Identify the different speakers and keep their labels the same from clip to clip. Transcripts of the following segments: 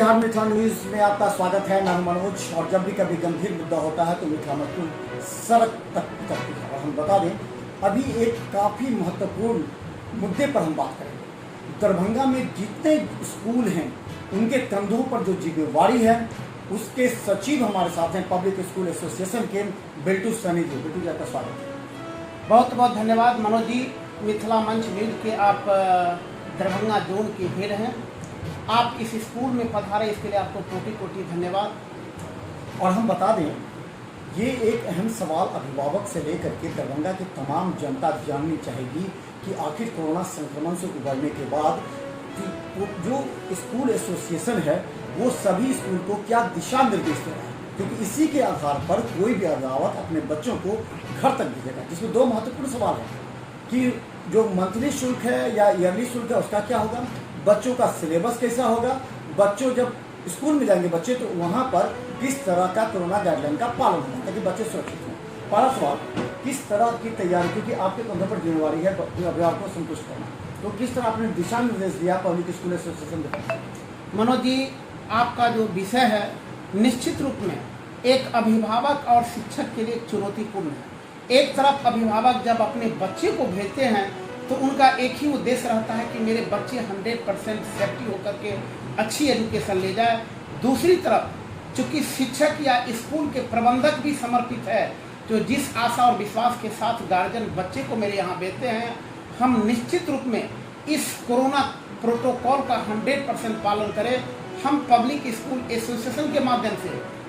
Speaker 1: Bihar Mithila news में आपका स्वागत है। मैं मनोज, और जब भी कभी गंभीर मुद्दा होता है तो मिथिला मजदूर सड़क तक उतरती है। और हम बता दें, अभी एक काफ़ी महत्वपूर्ण मुद्दे पर हम बात करेंगे। दरभंगा में जितने स्कूल हैं उनके कंधों पर जो जिम्मेवारी है, उसके सचिव हमारे साथ हैं पब्लिक स्कूल एसोसिएशन के बिल्टू सनी जी। बिल्टू जी, आपका स्वागत है।
Speaker 2: बहुत बहुत धन्यवाद मनोज जी। मिथिला मंच न्यूज़ के आप दरभंगा जोन के हेड हैं। आप इस स्कूल में पधारे, इसके लिए आपको कोटि कोटि धन्यवाद।
Speaker 1: और हम बता दें, ये एक अहम सवाल अभिभावक से लेकर के दरभंगा की तमाम जनता जाननी चाहेगी कि आखिर कोरोना संक्रमण से उबरने के बाद जो स्कूल एसोसिएशन है वो सभी स्कूल को क्या दिशा निर्देश दे रहा है, क्योंकि इसी के आधार पर कोई भी अभिभावक अपने बच्चों को घर तक भेजेगा। जिसमें दो महत्वपूर्ण सवाल है कि जो मंथली शुल्क है या ईयरली शुल्क है उसका क्या होगा, बच्चों का सिलेबस कैसा होगा, बच्चों जब स्कूल में जाएंगे बच्चे तो वहाँ पर किस तरह का कोरोना गाइडलाइन का पालन होगा ताकि बच्चे सुरक्षित हों। पहला सवाल, किस तरह की तैयारी, क्योंकि आपके कंधों पर जिम्मेवारी है अभिभावक को संतुष्ट करना, तो किस तरह आपने दिशा निर्देश दिया पब्लिक स्कूल एसोसिएशन के?
Speaker 2: मनोज जी, आपका जो विषय है निश्चित रूप में एक अभिभावक और शिक्षक के लिए चुनौतीपूर्ण है। एक तरफ अभिभावक जब अपने बच्चे को भेजते हैं तो उनका एक ही उद्देश्य रहता है कि मेरे बच्चे 100% सेफ्टी होकर के अच्छी एजुकेशन ले जाए। दूसरी तरफ चूंकि शिक्षक या स्कूल के प्रबंधक भी समर्पित है, जो जिस आशा और विश्वास के साथ गार्जियन बच्चे को मेरे यहाँ भेजते हैं, हम निश्चित रूप में इस कोरोना प्रोटोकॉल का 100% पालन करें। हम पब्लिक स्कूल एसोसिएशन के माध्यम से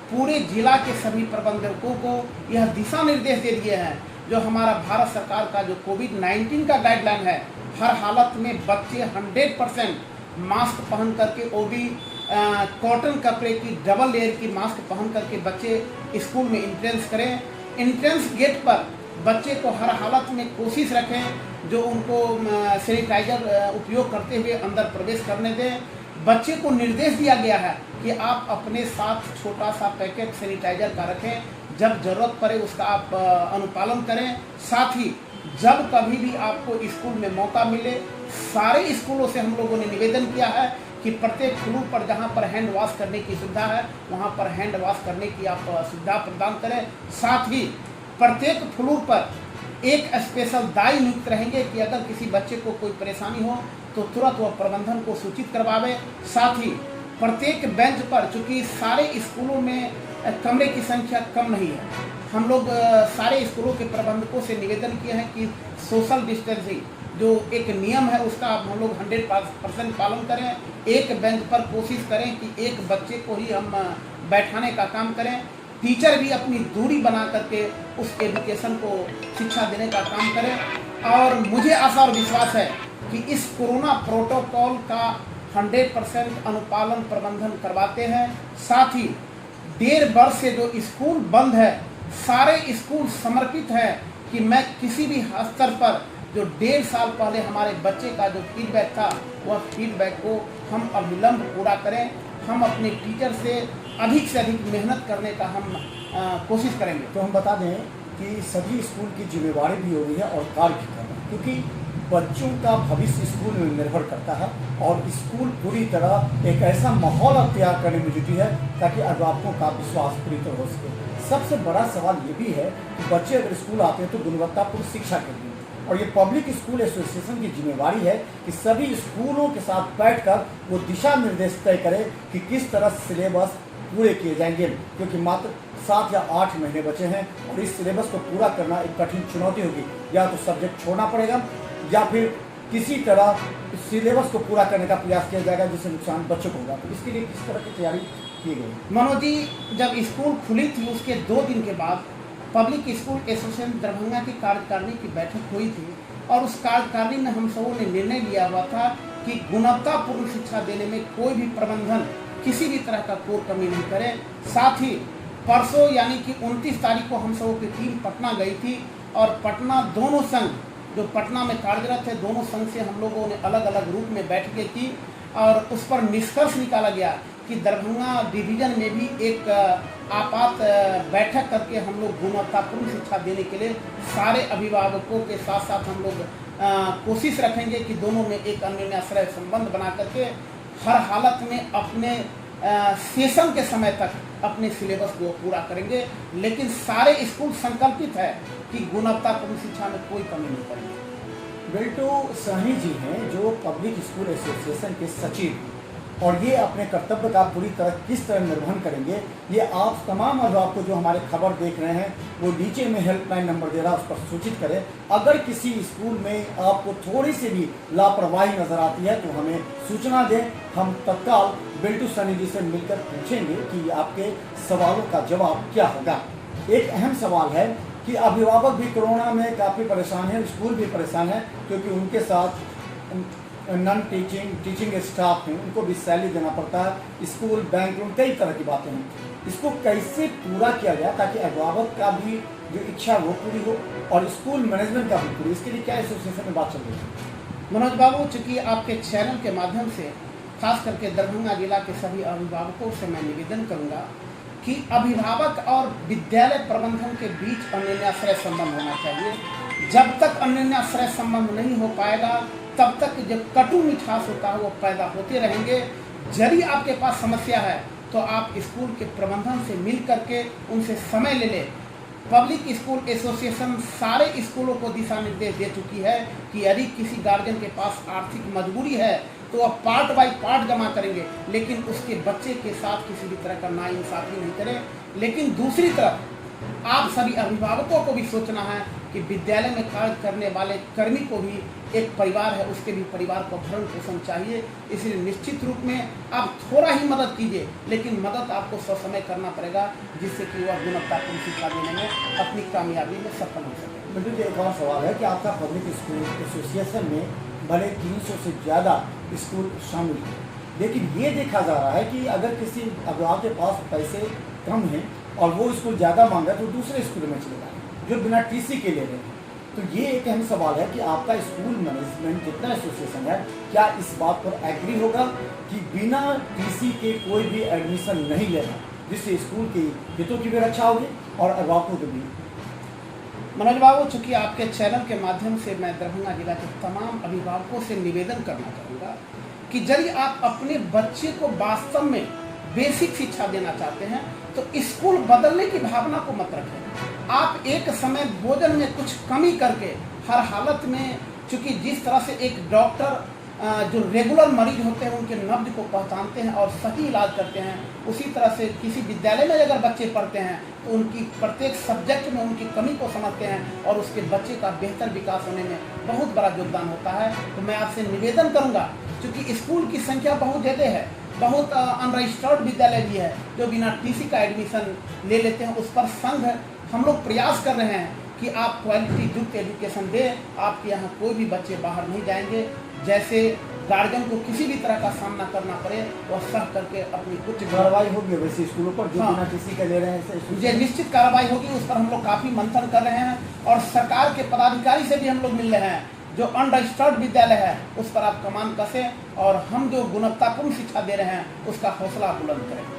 Speaker 2: पूरे जिला के सभी प्रबंधकों को यह दिशा निर्देश दे दिए हैं, जो हमारा भारत सरकार का जो कोविड-19 का गाइडलाइन है, हर हालत में बच्चे 100% मास्क पहन करके, वो भी कॉटन कपड़े की डबल लेयर की मास्क पहन करके बच्चे स्कूल में एंट्रेंस करें। एंट्रेंस गेट पर बच्चे को हर हालत में कोशिश रखें जो उनको सैनिटाइजर उपयोग करते हुए अंदर प्रवेश करने दें। बच्चे को निर्देश दिया गया है कि आप अपने साथ छोटा सा पैकेट सैनिटाइजर का रखें, जब जरूरत पड़े उसका आप अनुपालन करें। साथ ही जब कभी भी आपको स्कूल में मौका मिले, सारे स्कूलों से हम लोगों ने निवेदन किया है कि प्रत्येक फ्लोर पर जहां पर हैंड वॉश करने की सुविधा है वहां पर हैंड वॉश करने की आप सुविधा प्रदान करें। साथ ही प्रत्येक फ्लोर पर एक स्पेशल दाई नियुक्त रहेंगे कि अगर किसी बच्चे को कोई परेशानी हो तो तुरंत वह प्रबंधन को सूचित करवावे। साथ ही प्रत्येक बेंच पर, चूँकि सारे स्कूलों में कमरे की संख्या कम नहीं है, हम लोग सारे स्कूलों के प्रबंधकों से निवेदन किए हैं कि सोशल डिस्टेंसिंग जो एक नियम है उसका हम लोग 100% पालन करें। एक बेंच पर कोशिश करें कि एक बच्चे को ही हम बैठाने का काम करें। टीचर भी अपनी दूरी बना करके उस एजुकेशन को शिक्षा देने का काम करें। और मुझे आशा और विश्वास है कि इस कोरोना प्रोटोकॉल का 100% अनुपालन प्रबंधन करवाते हैं। साथ ही 1.5 वर्ष से जो स्कूल बंद है, सारे स्कूल समर्पित है कि मैं किसी भी स्तर पर जो 1.5 साल पहले हमारे बच्चे का जो फीडबैक था वह फीडबैक को हम अविलंब पूरा करें। हम अपने टीचर से अधिक मेहनत करने का हम कोशिश करेंगे।
Speaker 1: तो हम बता दें कि सभी स्कूल की जिम्मेवारी भी हो रही है और कार्य भी कर रहे हैं, क्योंकि बच्चों का भविष्य स्कूल में निर्भर करता है और स्कूल पूरी तरह एक ऐसा माहौल तैयार करने में जुटी है ताकि अभिभावकों का विश्वास पूरी तरह हो सके। सबसे बड़ा सवाल ये भी है कि बच्चे अगर स्कूल आते हैं तो गुणवत्तापूर्ण शिक्षा के लिए, और ये पब्लिक स्कूल एसोसिएशन की जिम्मेवारी है कि सभी स्कूलों के साथ बैठकर वो दिशा निर्देश तय करें कि किस तरह सिलेबस पूरे किए जाएंगे, क्योंकि मात्र 7 या 8 महीने बचे हैं और इस सिलेबस को पूरा करना एक कठिन चुनौती होगी। या तो सब्जेक्ट छोड़ना पड़ेगा या फिर किसी तरह सिलेबस को पूरा करने का प्रयास किया जाएगा जिससे नुकसान बच्चों को होगा। तो इसके लिए किस तरह की तैयारी की गई?
Speaker 2: मनोज जी, जब स्कूल खुली थी उसके 2 दिन के बाद पब्लिक स्कूल एसोसिएशन दरभंगा की कार्यकारिणी की बैठक हुई थी और उस कार्यकारिणी में हम सबों ने निर्णय लिया हुआ था कि गुणवत्तापूर्ण शिक्षा देने में कोई भी प्रबंधन किसी भी तरह का कोई कमी नहीं करे। साथ ही परसों यानी कि 29 तारीख को हम सबों की टीम पटना गई थी और पटना दोनों संघ जो पटना में कार्यरत है, दोनों संघ से हम लोगों ने अलग अलग रूप में बैठकें की और उस पर निष्कर्ष निकाला गया कि दरभंगा डिवीज़न में भी एक आपात बैठक करके हम लोग गुणवत्तापूर्ण शिक्षा देने के लिए सारे अभिभावकों के साथ साथ हम लोग कोशिश रखेंगे कि दोनों में एक अन्योन्याश्रय संबंध बना करके हर हालत में अपने सेशन के समय तक अपने सिलेबस को पूरा करेंगे, लेकिन सारे स्कूल संकल्पित है कि गुणवत्तापूर्ण शिक्षा में कोई कमी नहीं करेंगे।
Speaker 1: बिल्टू साहनी जी हैं जो पब्लिक स्कूल एसोसिएशन के सचिव, और ये अपने कर्तव्य का पूरी तरह किस तरह निर्वहन करेंगे, ये आप तमाम अभिभावक को जो हमारे खबर देख रहे हैं वो नीचे में हेल्पलाइन नंबर दे रहा है, उस पर सूचित करें। अगर किसी स्कूल में आपको थोड़ी सी भी लापरवाही नजर आती है तो हमें सूचना दें, हम तत्काल बिल्टू साहनी जी से मिलकर पूछेंगे कि आपके सवालों का जवाब क्या होगा। एक अहम सवाल है कि अभिभावक भी कोरोना में काफ़ी परेशान हैं, स्कूल भी परेशान है, क्योंकि उनके साथ नॉन टीचिंग स्टाफ हैं, उनको भी सैलरी देना पड़ता है, स्कूल बैंक लोन कई तरह की बातें हैं। इसको कैसे पूरा किया जाए ताकि अभिभावक का भी जो इच्छा वो पूरी हो और स्कूल मैनेजमेंट का भी पूरी, इसके लिए क्या एसोसिएशन में बात चल रही है?
Speaker 2: मनोज बाबू, चूँकि आपके चैनल के माध्यम से खास करके दरभंगा जिला के सभी अभिभावकों से मैं निवेदन करूंगा कि अभिभावक और विद्यालय प्रबंधन के बीच अन्योन्याश्रय संबंध होना चाहिए। जब तक अन्योन्याश्रय संबंध नहीं हो पाएगा तब तक जो कटु मिठास होता है वो पैदा होते रहेंगे। यदि आपके पास समस्या है तो आप स्कूल के प्रबंधन से मिल करके उनसे समय ले लें। पब्लिक स्कूल एसोसिएशन सारे स्कूलों को दिशा निर्देश दे चुकी है कि यदि किसी गार्जियन के पास आर्थिक मजबूरी है तो वह पार्ट बाय पार्ट जमा करेंगे, लेकिन उसके बच्चे के साथ किसी भी तरह का नाइंसाफी नहीं करें। लेकिन दूसरी तरफ आप सभी अभिभावकों को भी सोचना है कि विद्यालय में कार्य करने वाले कर्मी को भी एक परिवार है, उसके भी परिवार को भरण पोषण चाहिए। इसलिए निश्चित रूप में आप थोड़ा ही मदद कीजिए, लेकिन मदद आपको ससमय करना पड़ेगा, जिससे कि वह गुणवत्तापूर्ण शिक्षा देने में अपनी कामयाबी में सफल हो सके।
Speaker 1: बिल्कुल, एक और सवाल है कि आपका पब्लिक स्कूल एसोसिएशन में भले 300 से ज़्यादा स्कूल शामिल हैं, लेकिन ये देखा जा रहा है कि अगर किसी अभिभावक के पास पैसे कम हैं और वो स्कूल ज़्यादा मांग रहा है तो दूसरे स्कूल में चले जाए जो बिना टीसी के ले रहे हैं। तो ये एक अहम सवाल है कि आपका स्कूल मैनेजमेंट जितना एसोसिएशन है, क्या इस बात पर एग्री होगा कि बिना टीसी के कोई भी एडमिशन नहीं लेना, जिससे स्कूल की हितों की भी रक्षा होगी और अभिभावकों की भी?
Speaker 2: मनोज बाबू, चूँकि आपके चैनल के माध्यम से मैं दरभंगा जिला के तमाम अभिभावकों से निवेदन करना चाहूँगा कि यदि आप अपने बच्चे को वास्तव में बेसिक शिक्षा देना चाहते हैं तो स्कूल बदलने की भावना को मत रखें। आप एक समय भोजन में कुछ कमी करके हर हालत में, चूँकि जिस तरह से एक डॉक्टर जो रेगुलर मरीज होते हैं उनके नब्ज को पहचानते हैं और सही इलाज करते हैं, उसी तरह से किसी विद्यालय में अगर बच्चे पढ़ते हैं तो उनकी प्रत्येक सब्जेक्ट में उनकी कमी को समझते हैं और उसके बच्चे का बेहतर विकास होने में बहुत बड़ा योगदान होता है। तो मैं आपसे निवेदन करूंगा, क्योंकि स्कूल की संख्या बहुत ज़्यादा है, बहुत अनरजिस्टर्ड विद्यालय भी है जो बिना टीसी का एडमिशन ले लेते हैं। उस पर संघ हम लोग प्रयास कर रहे हैं कि आप क्वालिटी युक्त एजुकेशन दें। आपके यहाँ कोई भी बच्चे बाहर नहीं जाएंगे। जैसे गार्जियन को किसी भी तरह का सामना करना पड़े वह सह करके अपनी उच्च
Speaker 1: कार्रवाई होगी वैसे स्कूलों पर जो बिना टीसी का ले रहे हैं,
Speaker 2: ये निश्चित कार्रवाई होगी। उस पर हम लोग काफ़ी मंथन कर रहे हैं और सरकार के पदाधिकारी से भी हम लोग मिल रहे हैं। जो अनरजिस्टर्ड विद्यालय है उस पर आप कमान कसें और हम जो गुणवत्तापूर्ण शिक्षा दे रहे हैं उसका हौसला बुलंद करें।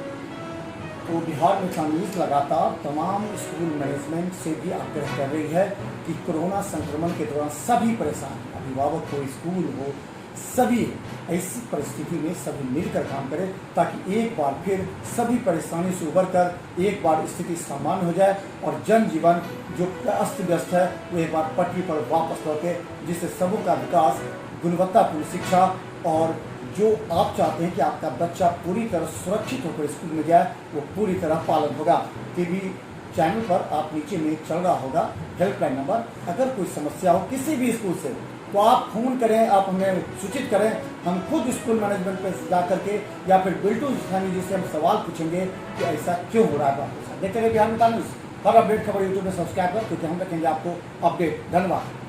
Speaker 1: तो बिहार में कांग्रेस लगातार तमाम स्कूल मैनेजमेंट से भी आग्रह कर रही है कि कोरोना संक्रमण के दौरान सभी परेशान, अभिभावक हो, स्कूल हो, सभी ऐसी परिस्थिति में सभी मिलकर काम करें ताकि एक बार फिर सभी परेशानी से उबर कर एक बार स्थिति सामान्य हो जाए और जनजीवन जो अस्त व्यस्त है वो एक बार पटरी पर वापस लौटे, जिससे सबों का विकास, गुणवत्तापूर्ण शिक्षा और जो आप चाहते हैं कि आपका बच्चा पूरी तरह सुरक्षित होकर स्कूल में जाए वो पूरी तरह पालन होगा। टीवी चैनल पर आप नीचे में चल रहा होगा हेल्पलाइन नंबर, अगर कोई समस्या हो किसी भी स्कूल से तो आप फ़ोन करें, आप हमें सूचित करें। हम खुद स्कूल मैनेजमेंट पर जा करके या फिर बिल्टू साहनी जी से हम सवाल पूछेंगे कि ऐसा क्यों हो रहा है आपके साथ। देखते रहिए बिहार में न्यूज़। हर अपडेट खबर यूट्यूब में सब्सक्राइब करें क्योंकि हम रखेंगे आपको अपडेट। धन्यवाद।